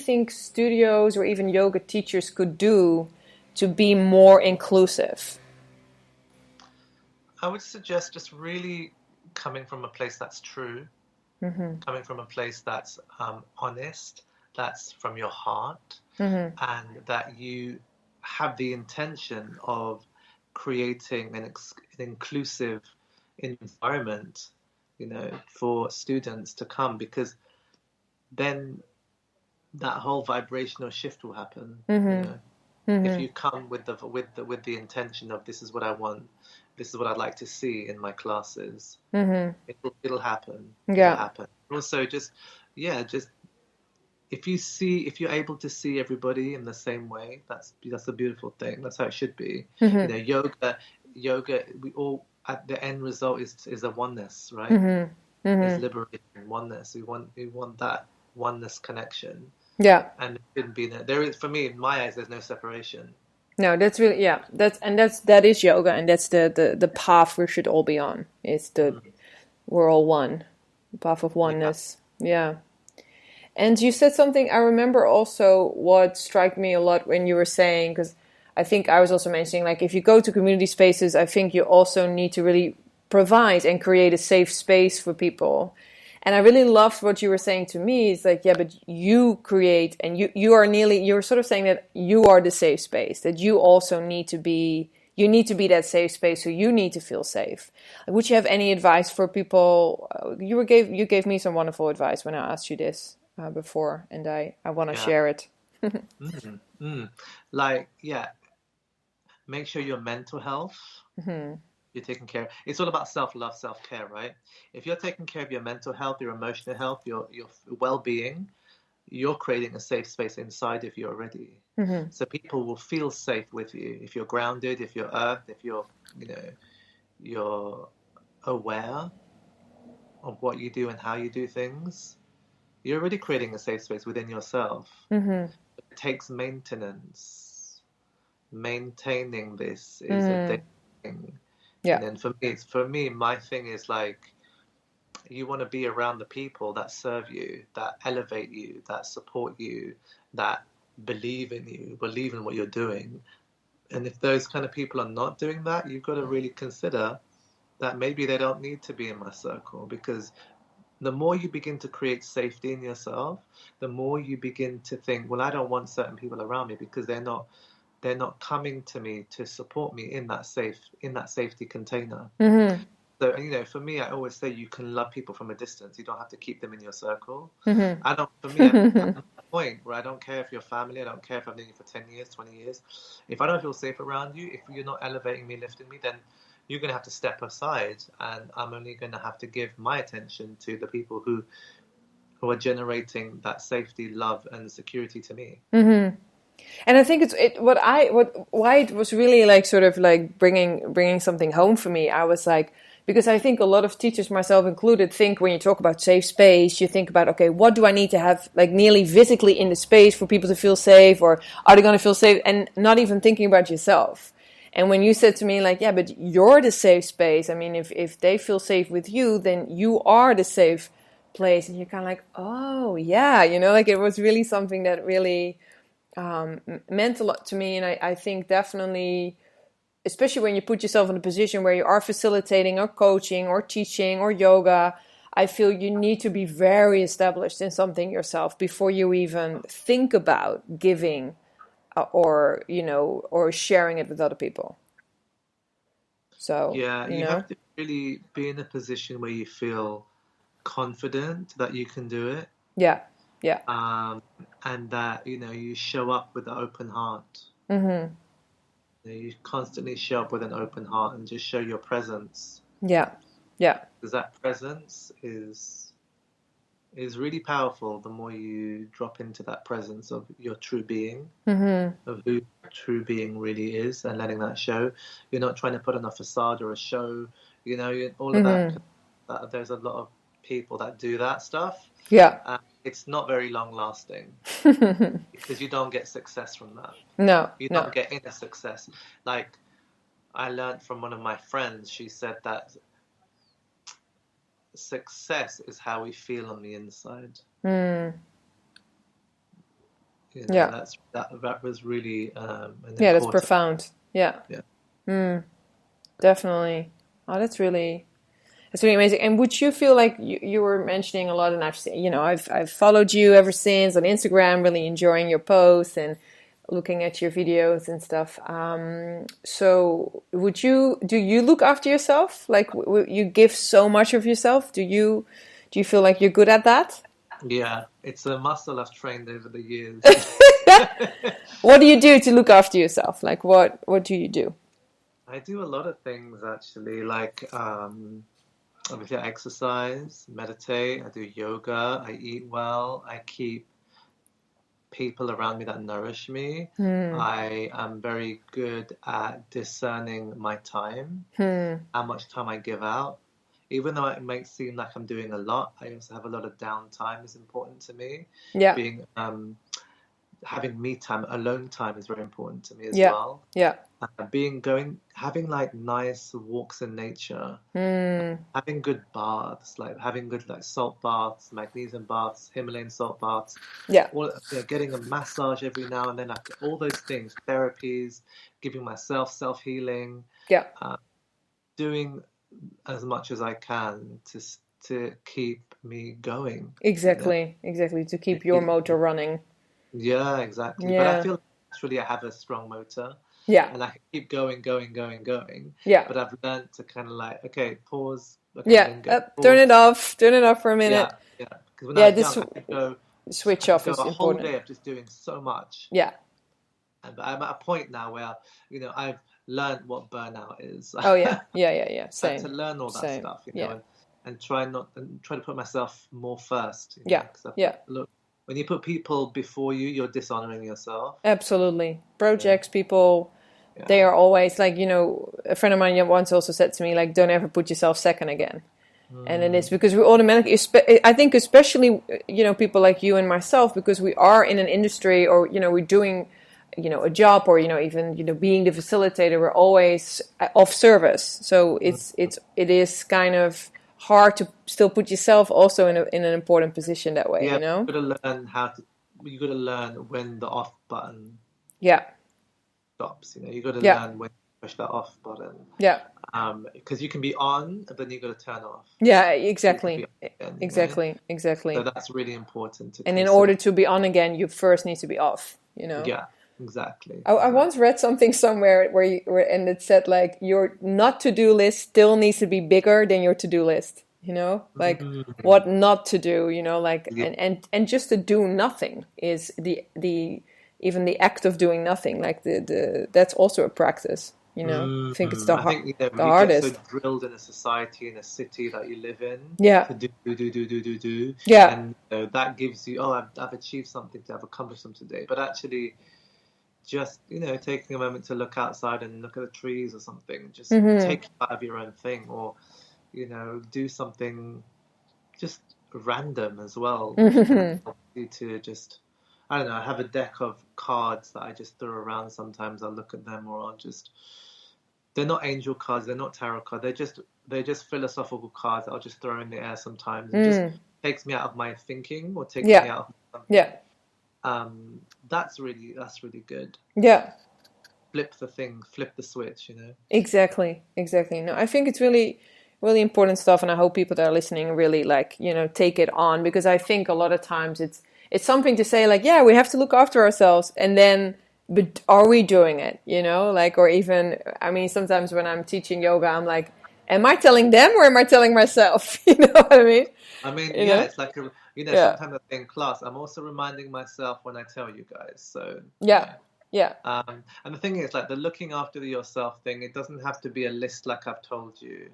think studios or even yoga teachers could do to be more inclusive? I would suggest just really coming from a place that's true, Mm-hmm. coming from a place that's honest, that's from your heart, Mm-hmm. and that you have the intention of creating an inclusive environment, for students to come, because then that whole vibrational shift will happen. Mm-hmm. If Mm-hmm. you come with the intention of, this is what I want, this is what I'd like to see in my classes, Mm-hmm. it'll happen. It'll Yeah. happen. Also, just if you're able to see everybody in the same way, that's a beautiful thing. That's how it should be. Mm-hmm. Yoga, we all, at the end result, is a oneness, right? Mm-hmm. Is Mm-hmm. liberation, oneness. We want that oneness connection, Yeah. and it shouldn't be there is, for me, in my eyes, there's no separation. No, that's really, yeah. That is yoga, and that's the path we should all be on. It's the Mm. we're all one, the path of Yeah. oneness. Yeah. And you said something I remember also what struck me a lot when you were saying, because I think I was also mentioning, like, if you go to community spaces, I think you also need to really provide and create a safe space for people. And I really loved what you were saying to me. It's like, yeah, but you create, and you're sort of saying that you are the safe space, that you also you need to be that safe space, so you need to feel safe. Would you have any advice for people? You gave me some wonderful advice when I asked you this before, and I want to Yeah. share it. Mm. Mm. Like, yeah, make sure your mental health, Hmm. you're taking care. It's all about self-love, self-care, right? If you're taking care of your mental health, your emotional health, your well-being, you're creating a safe space inside of you already. Hmm. So people will feel safe with you. If you're grounded, if you're earthed, if you're aware of what you do and how you do things, you're already creating a safe space within yourself. Hmm. It takes maintenance. Maintaining this is a Mm. daily thing. Yeah. And then for me, my thing is like, you want to be around the people that serve you, that elevate you, that support you, that believe in you, believe in what you're doing. And if those kind of people are not doing that, you've got to really consider that maybe they don't need to be in my circle, because the more you begin to create safety in yourself, the more you begin to think, well, I don't want certain people around me because they're not coming to me to support me in that safety container. Hmm. So, for me, I always say you can love people from a distance. You don't have to keep them in your circle. Hmm. I don't, for me, I'm at the point where I don't care if you're family, I don't care if I've known you for 10 years, 20 years. If I don't feel safe around you, if you're not elevating me, lifting me, then you're going to have to step aside, and I'm only going to have to give my attention to the people who are generating that safety, love, and security to me. Hmm. And I think why it was really like sort of like bringing something home for me. I was like, because I think a lot of teachers, myself included, think when you talk about safe space, you think about, okay, what do I need to have like nearly physically in the space for people to feel safe, or are they going to feel safe, and not even thinking about yourself. And when you said to me like, yeah, but you're the safe space. I mean, if they feel safe with you, then you are the safe place, and you're kind of like, oh yeah, like it was really something that really meant a lot to me. And I think definitely, especially when you put yourself in a position where you are facilitating or coaching or teaching or yoga, I feel you need to be very established in something yourself before you even think about giving or sharing it with other people. So, Yeah, you have to really be in a position where you feel confident that you can do it, yeah, yeah. um, and that you show up with an open heart. Mm-hmm. You constantly show up with an open heart and just show your presence, Yeah, yeah. because that presence is really powerful. The more you drop into that presence of your true being, Mm-hmm. of who true being really is, and letting that show. You're not trying to put on a facade or a show. All of that. Mm-hmm. There's a lot of people that do that stuff. Yeah. It's not very long lasting, because you don't get success from that. No, You no. don't get inner success. Like, I learned from one of my friends. She said that success is how we feel on the inside. Mm. Yeah. That was really Yeah, that's important. profound. Yeah. Yeah. Definitely. Oh, that's really amazing. And would you feel like you were mentioning a lot, and I've followed you ever since on Instagram, really enjoying your posts and looking at your videos and stuff. So do you look after yourself? Like you give so much of yourself. Do you feel like you're good at that? Yeah, it's a muscle I've trained over the years. What do you do to look after yourself? Like what do you do? I do a lot of things actually, like obviously I exercise, meditate, I do yoga, I eat well, I keep people around me that nourish me. I am very good at discerning my time, how much time I give out. Even though it might seem like I'm doing a lot, I also have a lot of downtime is important to me. Yeah. Being having me time, alone time is very important to me as Yeah. well. Yeah. Having like nice walks in nature, having good baths, like having good like salt baths, magnesium baths, Himalayan salt baths. Yeah. Getting a massage every now and then, like all those things, therapies, giving myself self-healing. Yeah. Doing as much as I can to keep me going. Exactly. Exactly. To keep your motor running. Yeah, exactly. Yeah. But I feel naturally I have a strong motor. Yeah. And I can keep going. Yeah. But I've learned to kind of like, okay, pause. Okay, Yeah. then go, pause. Turn it off. Turn it off for a minute. Yeah. Because when I was young, I could switch off go is a whole important. day of just doing so much. Yeah. But I'm at a point now where, I've learned what burnout is. Oh yeah. Yeah. Same. To learn all that Same. stuff, and try to put myself more first. Yeah. Look, when you put people before you, you're dishonoring yourself. Absolutely. Projects, people, they are always like, a friend of mine once also said to me, like, don't ever put yourself second again. And it is because we automatically, I think especially, people like you and myself, because we are in an industry or, we're doing, a job or, even, being the facilitator, we're always of service. So it is kind of hard to still put yourself also in an important position that way, you got to learn when the off button stops, you got to learn when to push that off button. Yeah. Because you can be on, but then you got to turn off. Yeah, exactly. Again, Exactly. So that's really important to And in order to be on again, you first need to be off, Yeah, exactly. I once read something somewhere and it said like your not to-do list still needs to be bigger than your to-do list, like what not to do, like and just to do nothing is the even the act of doing nothing, like the that's also a practice. I think it's the hardest. Get so drilled in a society, in a city that you live in. Yeah. To do. Yeah. And that gives you, I've achieved something, I've accomplished something today. But actually, just taking a moment to look outside and look at the trees or something, just take it out of your own thing, or do something just random as well. To just, I don't know, I have a deck of cards that I just throw around sometimes. I look at them, or they're not angel cards, they're not tarot cards, they're just philosophical cards that I'll just throw in the air sometimes. It just takes me out of my thinking, or takes me out of something. Yeah. That's really good. Yeah. Flip the switch, Exactly. No, I think it's really, really important stuff, and I hope people that are listening really take it on, because I think a lot of times it's something to say like, yeah, we have to look after ourselves, and then, but are we doing it? Or even, I mean, sometimes when I'm teaching yoga, I'm like, am I telling them or am I telling myself? You know what I mean? It's like sometimes I think in class, I'm also reminding myself when I tell you guys. So yeah. And the thing is, like the looking after yourself thing, it doesn't have to be a list like I've told you.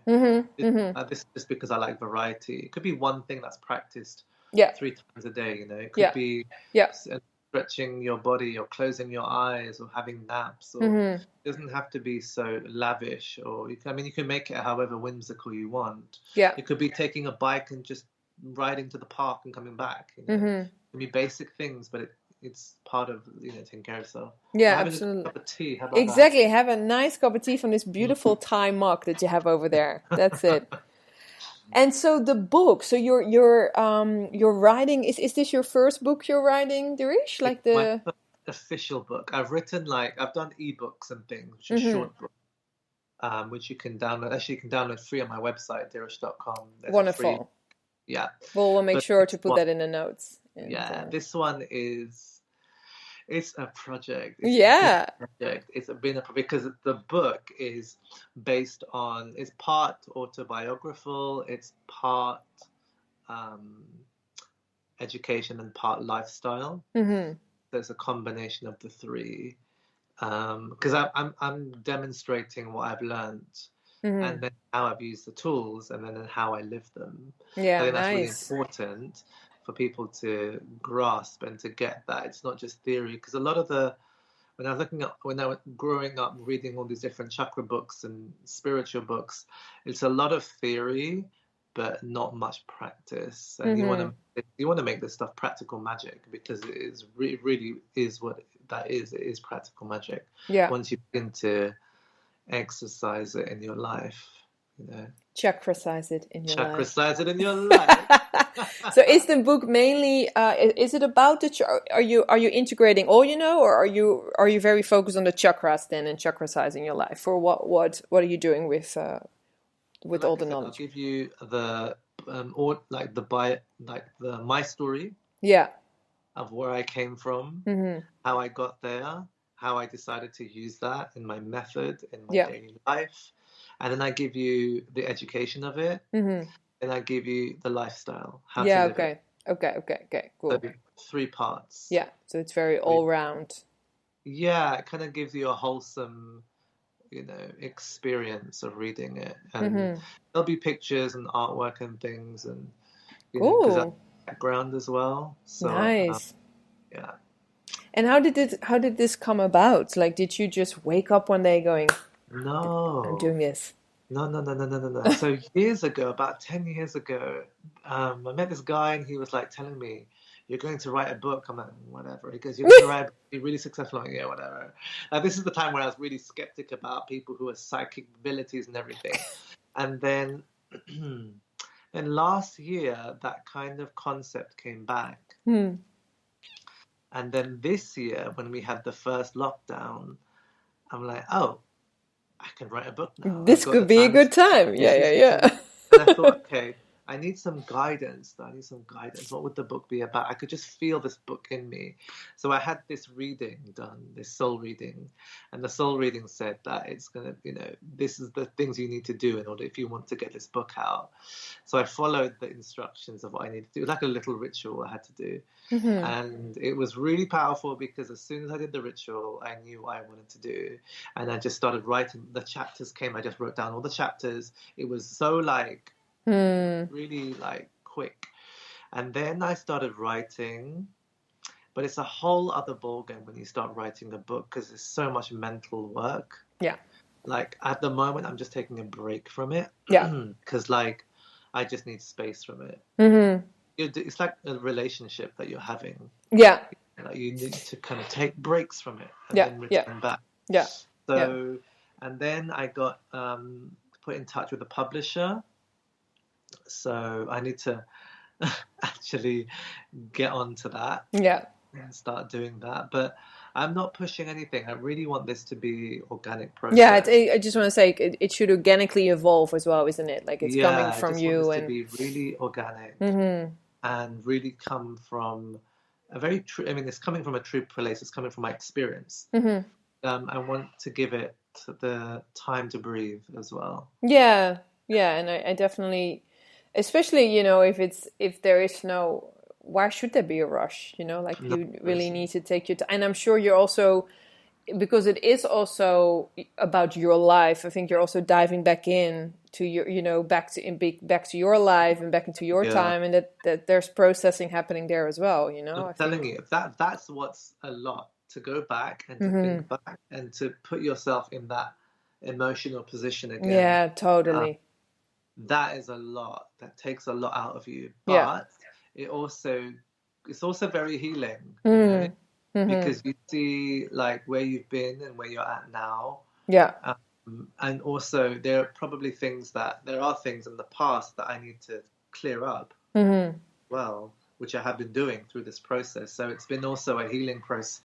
This is just because I like variety. It could be one thing that's practiced 3 times a day. It could be stretching your body, or closing your eyes, or having naps. Or it doesn't have to be so lavish. Or you can make it however whimsical you want. Yeah. It could be taking a bike and just riding to the park and coming back. It can be basic things, but it's part of taking care of yourself. Yeah, having absolutely. a cup of tea. How about exactly. that? Have a nice cup of tea from this beautiful Thai mug that you have over there. That's it. And so the book, so you're writing, is this your first book you're writing, Dirish? It's Like my the first official book. I've written I've done ebooks and things, which are hmm short books, which you can download. Actually, you can download free on my website, dirish.com. There's a free, wonderful. yeah. We'll make But sure to this put one, that in the notes. And yeah, this one is it's a project. It's been yeah. a project. It's been a because the book is based on it's part autobiographical, it's part um, education and part lifestyle. hmm There's a combination of the three. Because I'm demonstrating what I've learned and hmm then how I've used the tools and then how I live them. I Yeah, think that's really nice. important for people to grasp and to get that it's not just theory. Because a lot of when I was growing up reading all these different chakra books and spiritual books, it's a lot of theory but not much practice. And hmm you want to make this stuff practical magic because it really is what that is. It is practical magic. Yeah. Once you begin to exercise it in your life, Chakrasize it in your life. chakrasize it in your life. So is the book mainly is it about are you integrating all you know, or are you very focused on the chakras then and chakrasizing your life? Or what are you doing Well, all like I the said, I'll knowledge? give you the or like the by like the my story Yeah. of where I came from, hmm how I got there, how I decided to use that in my method, in my Yeah. daily life. And then I give you the education of it, hmm and I give you the lifestyle, how to Yeah, live it. okay. Okay, So cool. three parts. Yeah. So it's very Three. all round. Yeah, it kind of gives you a wholesome, experience of reading it. And hmm there'll be pictures and artwork and things, and because that's Cool. background as well. So Nice. yeah. And how did this come about? Like, did you just wake up one day going, I'm No. doing this? No, no, no, no, no, no, no. So years ago, about 10 years ago, I met this guy and he was like telling me, you're going to write a book. I'm like, whatever. He goes, you're going to write a book, be really successful. I'm like, yeah, whatever. This is the time where I was really skeptic about people who are psychic abilities and everything. And then, then last year, that kind of concept came back. Hmm. And then this year, when we had the first lockdown, I'm like, oh, I can write a book now. I've This got could the be a time. good time. Yeah, This is yeah, and I thought, okay, I need some guidance. I need some guidance. What would the book be about? I could just feel this book in me. So I had this reading done, this soul reading, and the soul reading said that it's gonna, this is the things you need to do in order if you want to get this book out. So I followed the instructions of what I needed to do. It was like a little ritual I had to do. yeah. And it was really powerful because as soon as I did the ritual, I knew what I wanted to do. And I just started writing. The chapters came, I just wrote down all the chapters. It was so really quick. And then I started writing, but it's a whole other ballgame when you start writing a book because it's so much mental work. Yeah. Like at the moment, I'm just taking a break from it Yeah. because I just need space from it. hmm It's like a relationship that you're having. Yeah. Like you need to kind of take breaks from it and Yeah. then Yeah. return back. Yeah. Yeah. So, and then I got put in touch with a publisher. So I need to actually get onto that Yeah. and start doing that. But I'm not pushing anything. I really want this to be organic Yeah. process. I just want to say it should organically evolve as well, isn't it? Like it's coming Yeah, I from just want this you to and. be really organic hmm and really come from a very true, I mean, it's coming from a true place. It's coming from my experience. hmm I want to give it the time to breathe as well. Yeah. Yeah. And I definitely, especially, if there is no, why should there be a rush? Like No, you there really isn't. need to take your time. And I'm sure you're also, because it is also about your life. I think you're also diving back in to your, back to your life and back into your Yeah. time, and that there's processing happening there as well. I'm I telling think. you, that's what's a lot to go back and to hmm think back and to put yourself in that emotional position again. Yeah, Uh, totally. that is a lot. That takes a lot out of you, Yeah. but it also it's also very healing, Mm-hmm. Mm-hmm. because you see like where you've been and where you're at now. Yeah. Uh, And also there are probably there are things in the past that I need to clear up, well, which I have been doing through this process. So it's been also a healing process